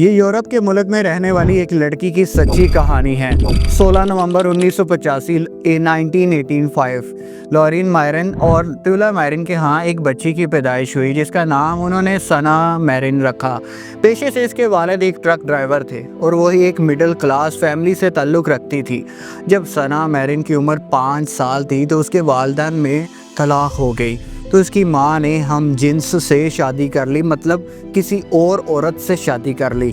یہ یورپ کے ملک میں رہنے والی ایک لڑکی کی سچی کہانی ہے۔ 16 نومبر 1985 لورین میرن اور ٹیولا میرن کے ہاں ایک بچی کی پیدائش ہوئی جس کا نام انہوں نے سنا میرن رکھا۔ پیشے سے اس کے والد ایک ٹرک ڈرائیور تھے اور وہی ایک مڈل کلاس فیملی سے تعلق رکھتی تھی۔ جب سنا میرن کی عمر 5 سال تھی تو اس کے والدین میں طلاق ہو گئی، تو اس کی ماں نے ہم جنس سے شادی کر لی، مطلب کسی اور عورت سے شادی کر لی۔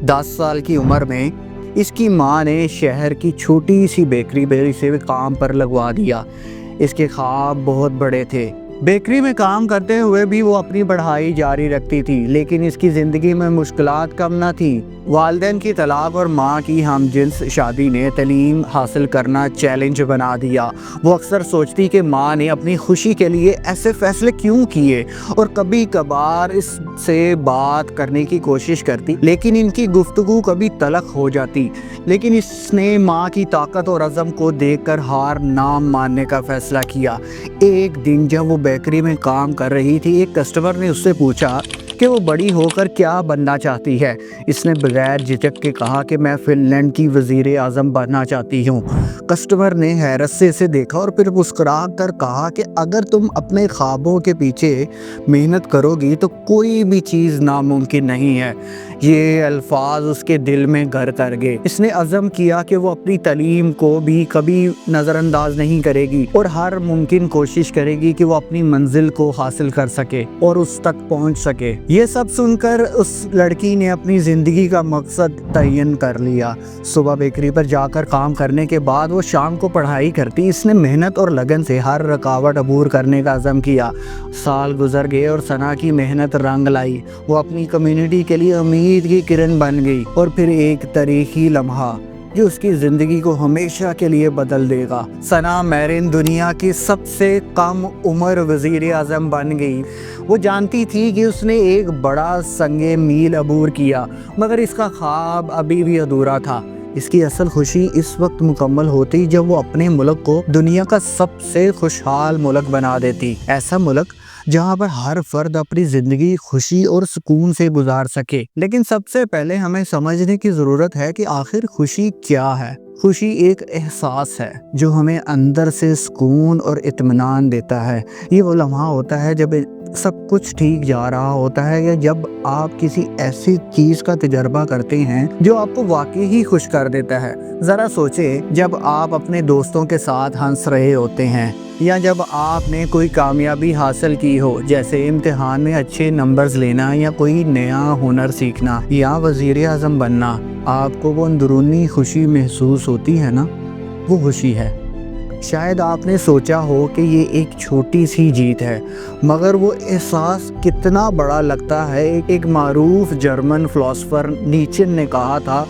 10 سال کی عمر میں اس کی ماں نے شہر کی چھوٹی سی بیکری میں سے کام پر لگوا دیا۔ اس کے خواب بہت بڑے تھے۔ بیکری میں کام کرتے ہوئے بھی وہ اپنی پڑھائی جاری رکھتی تھی، لیکن اس کی زندگی میں مشکلات کم نہ تھی۔ والدین کی طلاق اور ماں کی ہم جنس شادی نے تعلیم حاصل کرنا چیلنج بنا دیا۔ وہ اکثر سوچتی کہ ماں نے اپنی خوشی کے لیے ایسے فیصلے کیوں کیے، اور کبھی کبھار اس سے بات کرنے کی کوشش کرتی، لیکن ان کی گفتگو کبھی تلخ ہو جاتی۔ لیکن اس نے ماں کی طاقت اور عزم کو دیکھ کر ہار نہ ماننے کا فیصلہ کیا۔ ایک دن جب وہ بیکری میں کام کر رہی تھی، ایک کسٹمر نے اس سے پوچھا کہ وہ بڑی ہو کر کیا بننا چاہتی ہے۔ اس نے بغیر جھجک کے کہا کہ میں فن لینڈ کی وزیر اعظم بننا چاہتی ہوں۔ کسٹمر نے حیرت سے اسے دیکھا اور پھر مسکرا کر کہا کہ اگر تم اپنے خوابوں کے پیچھے محنت کرو گی تو کوئی بھی چیز ناممکن نہیں ہے۔ یہ الفاظ اس کے دل میں گھر کر گئے۔ اس نے عزم کیا کہ وہ اپنی تعلیم کو بھی کبھی نظر انداز نہیں کرے گی اور ہر ممکن کوشش کرے گی کہ وہ اپنی منزل کو حاصل کر سکے اور اس تک پہنچ سکے۔ یہ سب سن کر اس لڑکی نے اپنی زندگی کا مقصد تعین کر لیا۔ صبح بیکری پر جا کر کام کرنے کے بعد وہ شام کو پڑھائی کرتی۔ اس نے محنت اور لگن سے ہر رکاوٹ عبور کرنے کا عزم کیا۔ سال گزر گئے اور سنا کی محنت رنگ لائی۔ وہ اپنی کمیونٹی کے لیے امید کی کرن بن گئی، اور پھر ایک تاریخی لمحہ جو اس کی زندگی کو ہمیشہ کے لیے بدل دے گا۔ سنا میرن دنیا کی سب سے کم عمر وزیر اعظم بن گئی۔ وہ جانتی تھی کہ اس نے ایک بڑا سنگ میل عبور کیا، مگر اس کا خواب ابھی بھی ادھورا تھا۔ اس کی اصل خوشی اس وقت مکمل ہوتی جب وہ اپنے ملک کو دنیا کا سب سے خوشحال ملک بنا دیتی۔ ایسا ملک جہاں پر ہر فرد اپنی زندگی خوشی اور سکون سے گزار سکے۔ لیکن سب سے پہلے ہمیں سمجھنے کی ضرورت ہے کہ آخر خوشی کیا ہے۔ خوشی ایک احساس ہے جو ہمیں اندر سے سکون اور اطمینان دیتا ہے۔ یہ وہ لمحہ ہوتا ہے جب سب کچھ ٹھیک جا رہا ہوتا ہے، یا جب آپ کسی ایسی چیز کا تجربہ کرتے ہیں جو آپ کو واقعی ہی خوش کر دیتا ہے۔ ذرا سوچیں، جب آپ اپنے دوستوں کے ساتھ ہنس رہے ہوتے ہیں، یا جب آپ نے کوئی کامیابی حاصل کی ہو، جیسے امتحان میں اچھے نمبرز لینا، یا کوئی نیا ہنر سیکھنا، یا وزیر اعظم بننا، آپ کو وہ اندرونی خوشی محسوس ہوتی ہے نا، وہ خوشی ہے۔ شاید آپ نے سوچا ہو کہ یہ ایک چھوٹی سی جیت ہے، مگر وہ احساس کتنا بڑا لگتا ہے۔ ایک معروف جرمن فلسفر نیچے نے کہا تھا،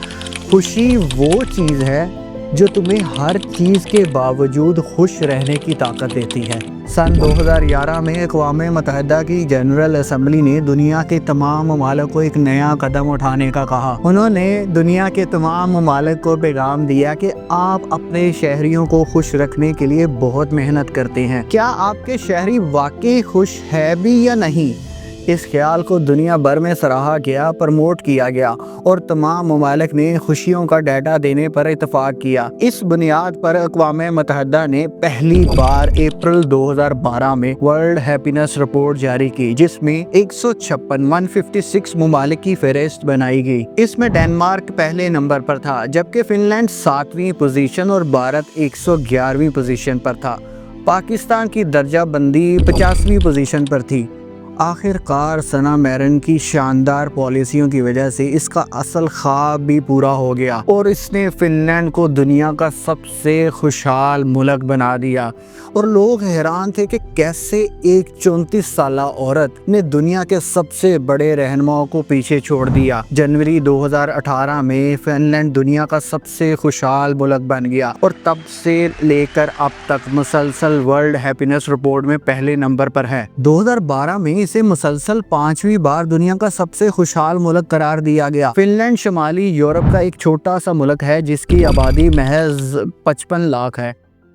خوشی وہ چیز ہے جو تمہیں ہر چیز کے باوجود خوش رہنے کی طاقت دیتی ہے۔ سن 2011 میں اقوام متحدہ کی جنرل اسمبلی نے دنیا کے تمام ممالک کو ایک نیا قدم اٹھانے کا کہا۔ انہوں نے دنیا کے تمام ممالک کو پیغام دیا کہ آپ اپنے شہریوں کو خوش رکھنے کے لیے بہت محنت کرتے ہیں۔ کیا آپ کے شہری واقعی خوش ہے بھی یا نہیں؟ اس خیال کو دنیا بھر میں سراہا گیا، پروموٹ کیا گیا، اور تمام ممالک نے خوشیوں کا ڈیٹا دینے پر اتفاق کیا۔ اس بنیاد پر اقوام متحدہ نے پہلی بار اپریل 2012 میں ورلڈ ہیپینس رپورٹ جاری کی، جس میں 156 ممالک کی فہرست بنائی گئی۔ اس میں ڈنمارک پہلے نمبر پر تھا، جبکہ فن لینڈ 7ویں پوزیشن اور بھارت 111ویں پوزیشن پر تھا۔ پاکستان کی درجہ بندی 50ویں پوزیشن پر تھی۔ آخر کار سنا میرن کی شاندار پالیسیوں کی وجہ سے اس کا اصل خواب بھی پورا ہو گیا، اور اس نے فن لینڈ کو دنیا کا سب سے خوشحال ملک بنا دیا۔ اور لوگ حیران تھے کہ کیسے ایک 34 سالہ عورت نے دنیا کے سب سے بڑے رہنماؤں کو پیچھے چھوڑ دیا۔ جنوری 2018 میں فن لینڈ دنیا کا سب سے خوشحال ملک بن گیا، اور تب سے لے کر اب تک مسلسل ورلڈ ہیپینس رپورٹ میں پہلے نمبر پر ہے۔ 2012 میں اسے مسلسل 5ویں بار دنیا کا سب سے خوشحال ملک قرار دیا گیا۔ فن لینڈ شمالی یورپ کا ایک چھوٹا سا ملک ہے جس کی آبادی محض 55 لاکھ ہے۔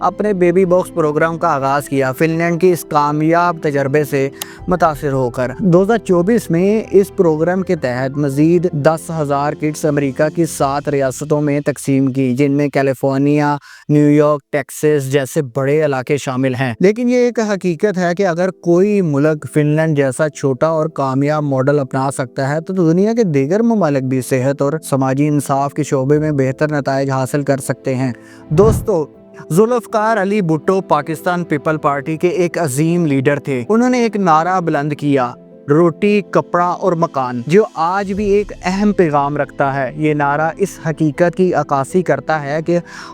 اپنے بیبی باکس پروگرام کا آغاز کیا، فن لینڈ کی اس کامیاب تجربے سے متاثر ہو کر 2024 میں اس پروگرام کے تحت مزید 10,000 کٹس امریکہ کی 7 ریاستوں میں تقسیم کی، جن میں کیلیفورنیا، نیو یارک، ٹیکساس جیسے بڑے علاقے شامل ہیں۔ لیکن یہ ایک حقیقت ہے کہ اگر کوئی ملک فن لینڈ جیسا چھوٹا اور کامیاب ماڈل اپنا سکتا ہے تو دنیا کے دیگر ممالک بھی صحت اور سماجی انصاف کے شعبے میں بہتر نتائج حاصل کر سکتے ہیں۔ دوستو، ذوالفقار علی بھٹو پاکستان پیپل پارٹی کے ایک عظیم لیڈر تھے۔ انہوں نے ایک نعرہ بلند کیا، روٹی، کپڑا اور مکان، جو آج بھی ایک اہم پیغام رکھتا ہے۔ یہ نعرہ اس حقیقت کی عکاسی کرتا ہے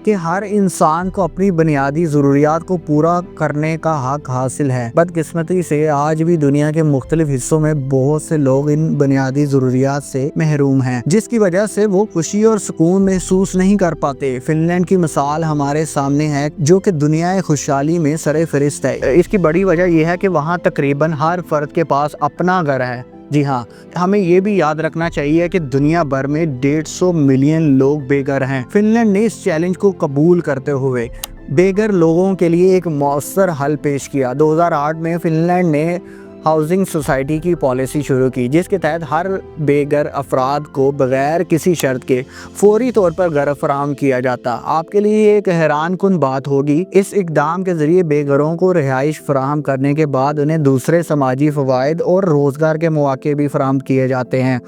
کہ ہر انسان کو اپنی بنیادی ضروریات کو پورا کرنے کا حق حاصل ہے۔ بدقسمتی سے آج بھی دنیا کے مختلف حصوں میں بہت سے لوگ ان بنیادی ضروریات سے محروم ہیں، جس کی وجہ سے وہ خوشی اور سکون محسوس نہیں کر پاتے۔ فن لینڈ کی مثال ہمارے سامنے ہے، جو کہ دنیا خوشحالی میں سر فہرست ہے۔ اس کی بڑی وجہ یہ ہے کہ وہاں تقریباً ہر فرد کے پاس اپنا گھر ہے۔ جی ہاں، ہمیں یہ بھی یاد رکھنا چاہیے کہ دنیا بھر میں 150 ملین لوگ بے گھر ہیں۔ فن لینڈ نے اس چیلنج کو قبول کرتے ہوئے بے گھر لوگوں کے لیے ایک مؤثر حل پیش کیا۔ 2008 میں فن لینڈ نے ہاؤسنگ سوسائٹی کی پالیسی شروع کی، جس کے تحت ہر بے گھر افراد کو بغیر کسی شرط کے فوری طور پر گھر فراہم کیا جاتا۔ آپ کے لیے ایک حیران کن بات ہوگی، اس اقدام کے ذریعے بے گھروں کو رہائش فراہم کرنے کے بعد انہیں دوسرے سماجی فوائد اور روزگار کے مواقع بھی فراہم کیے جاتے ہیں،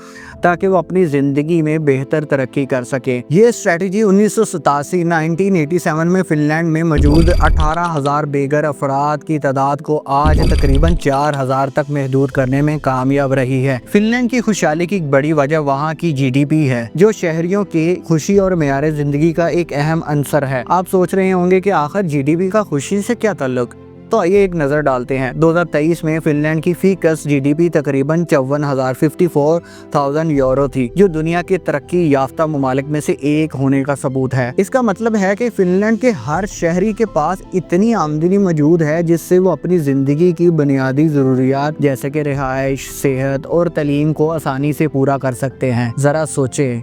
تاکہ وہ اپنی زندگی میں بہتر ترقی کر سکیں۔ یہ اسٹریٹجی 1987 میں فن لینڈ میں موجود 18,000 بے گھر افراد کی تعداد کو آج تقریباً 4,000 تک محدود کرنے میں کامیاب رہی ہے۔ فن لینڈ کی خوشحالی کی ایک بڑی وجہ وہاں کی جی ڈی پی ہے، جو شہریوں کی خوشی اور معیار زندگی کا ایک اہم عنصر ہے۔ آپ سوچ رہے ہوں گے کہ آخر جی ڈی پی کا خوشی سے کیا تعلق؟ تو آئیے ایک نظر ڈالتے ہیں۔ 2023 میں فن لینڈ کی فی کس جی ڈی پی تقریباً 54,000 یورو تھی، جو دنیا کے ترقی یافتہ ممالک میں سے ایک ہونے کا ثبوت ہے۔ اس کا مطلب ہے کہ فن لینڈ کے ہر شہری کے پاس اتنی آمدنی موجود ہے جس سے وہ اپنی زندگی کی بنیادی ضروریات جیسے کہ رہائش، صحت اور تعلیم کو آسانی سے پورا کر سکتے ہیں۔ ذرا سوچیں،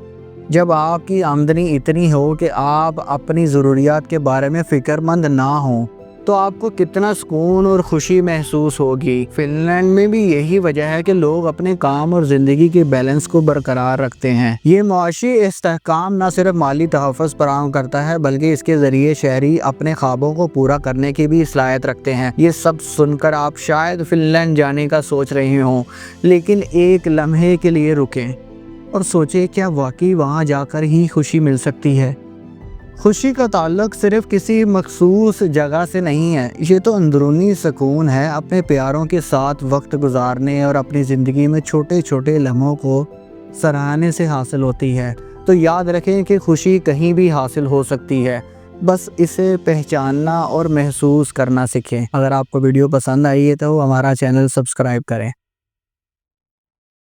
جب آپ کی آمدنی اتنی ہو کہ آپ اپنی ضروریات کے بارے میں فکر مند نہ ہوں، تو آپ کو کتنا سکون اور خوشی محسوس ہوگی۔ فن لینڈ میں بھی یہی وجہ ہے کہ لوگ اپنے کام اور زندگی کے بیلنس کو برقرار رکھتے ہیں۔ یہ معاشی استحکام نہ صرف مالی تحفظ فراہم کرتا ہے، بلکہ اس کے ذریعے شہری اپنے خوابوں کو پورا کرنے کی بھی صلاحیت رکھتے ہیں۔ یہ سب سن کر آپ شاید فن لینڈ جانے کا سوچ رہے ہوں، لیکن ایک لمحے کے لیے رکیں اور سوچیں، کیا واقعی وہاں جا کر ہی خوشی مل سکتی ہے؟ خوشی کا تعلق صرف کسی مخصوص جگہ سے نہیں ہے، یہ تو اندرونی سکون ہے، اپنے پیاروں کے ساتھ وقت گزارنے اور اپنی زندگی میں چھوٹے چھوٹے لمحوں کو سراہنے سے حاصل ہوتی ہے۔ تو یاد رکھیں کہ خوشی کہیں بھی حاصل ہو سکتی ہے، بس اسے پہچاننا اور محسوس کرنا سیکھیں۔ اگر آپ کو ویڈیو پسند آئی ہے تو ہمارا چینل سبسکرائب کریں۔